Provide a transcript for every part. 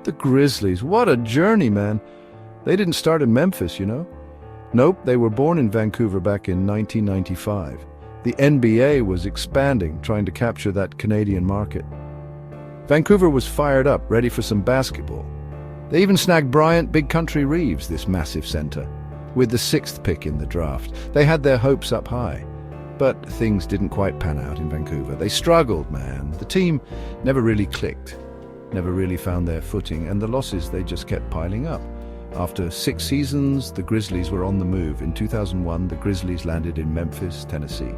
The Grizzlies, what a journey, man. They didn't start in Memphis, you know? Nope, they were born in Vancouver back in 1995. The NBA was expanding, trying to capture that Canadian market. Vancouver was fired up, ready for some basketball. They even snagged Bryant Big Country Reeves, this massive center, with the 6th pick in the draft. They had their hopes up high. But things didn't quite pan out in Vancouver. They struggled, man. The team never really clicked, never really found their footing, and the losses, they just kept piling up. After 6 seasons, the Grizzlies were on the move. In 2001, the Grizzlies landed in Memphis, Tennessee.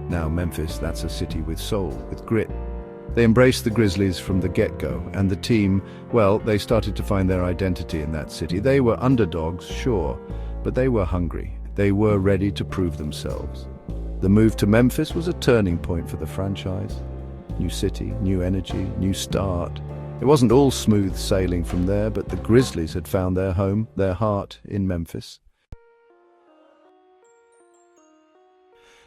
Now Memphis, that's a city with soul, with grit. They embraced the Grizzlies from the get-go, and the team, well, they started to find their identity in that city. They were underdogs, sure, but they were hungry. They were ready to prove themselves. The move to Memphis was a turning point for the franchise. New city, new energy, new start. It wasn't all smooth sailing from there, but the Grizzlies had found their home, their heart in Memphis.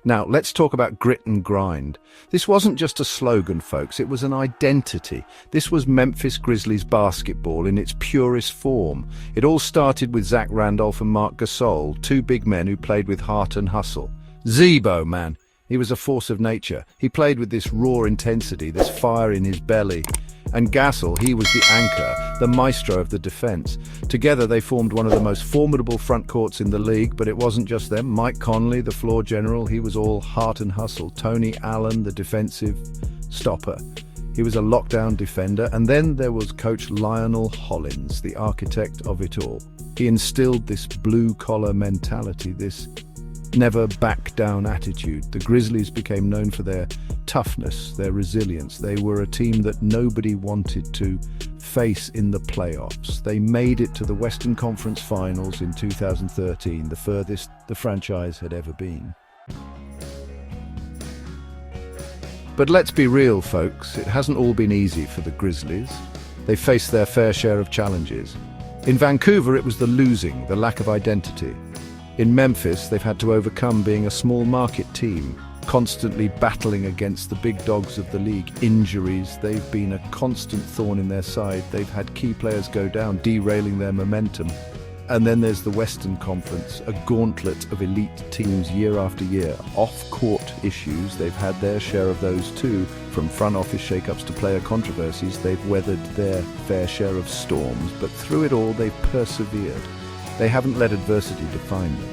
Now, let's talk about grit and grind. This wasn't just a slogan, folks. It was an identity. This was Memphis Grizzlies basketball in its purest form. It all started with Zach Randolph and Marc Gasol, 2 big men who played with heart and hustle. Zebo, man. He was a force of nature. He played with this raw intensity, this fire in his belly. And Gasol, he was the anchor, the maestro of the defense. Together they formed one of the most formidable front courts in the league, but it wasn't just them. Mike Conley, the floor general, he was all heart and hustle. Tony Allen, the defensive stopper. He was a lockdown defender. And then there was Coach Lionel Hollins, the architect of it all. He instilled this blue-collar mentality, this never-back-down attitude. The Grizzlies became known for their toughness, their resilience. They were a team that nobody wanted to face in the playoffs. They made it to the Western Conference Finals in 2013, the furthest the franchise had ever been. But let's be real, folks. It hasn't all been easy for the Grizzlies. They faced their fair share of challenges. In Vancouver, it was the losing, the lack of identity. In Memphis, they've had to overcome being a small market team, constantly battling against the big dogs of the league. Injuries, they've been a constant thorn in their side. They've had key players go down, derailing their momentum. And then there's the Western Conference, a gauntlet of elite teams year after year. Off-court issues, they've had their share of those too. From front office shakeups to player controversies, they've weathered their fair share of storms. But through it all, they've persevered. They haven't let adversity define them.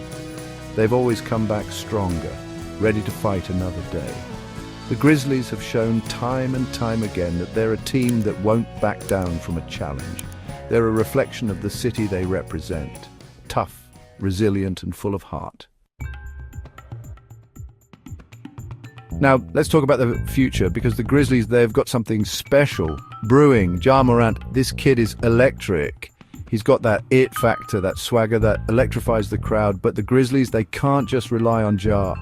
They've always come back stronger, ready to fight another day. The Grizzlies have shown time and time again that they're a team that won't back down from a challenge. They're a reflection of the city they represent. Tough, resilient, and full of heart. Now, let's talk about the future, because the Grizzlies, they've got something special brewing. Ja Morant, this kid is electric. He's got that it factor, that swagger that electrifies the crowd. But the Grizzlies, they can't just rely on Ja.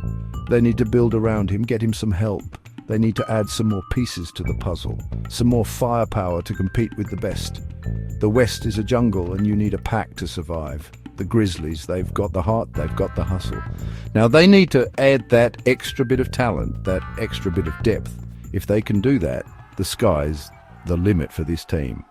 They need to build around him, get him some help. They need to add some more pieces to the puzzle, some more firepower to compete with the best. The West is a jungle, and you need a pack to survive. The Grizzlies, they've got the heart, they've got the hustle. Now they need to add that extra bit of talent, that extra bit of depth. If they can do that, the sky's the limit for this team.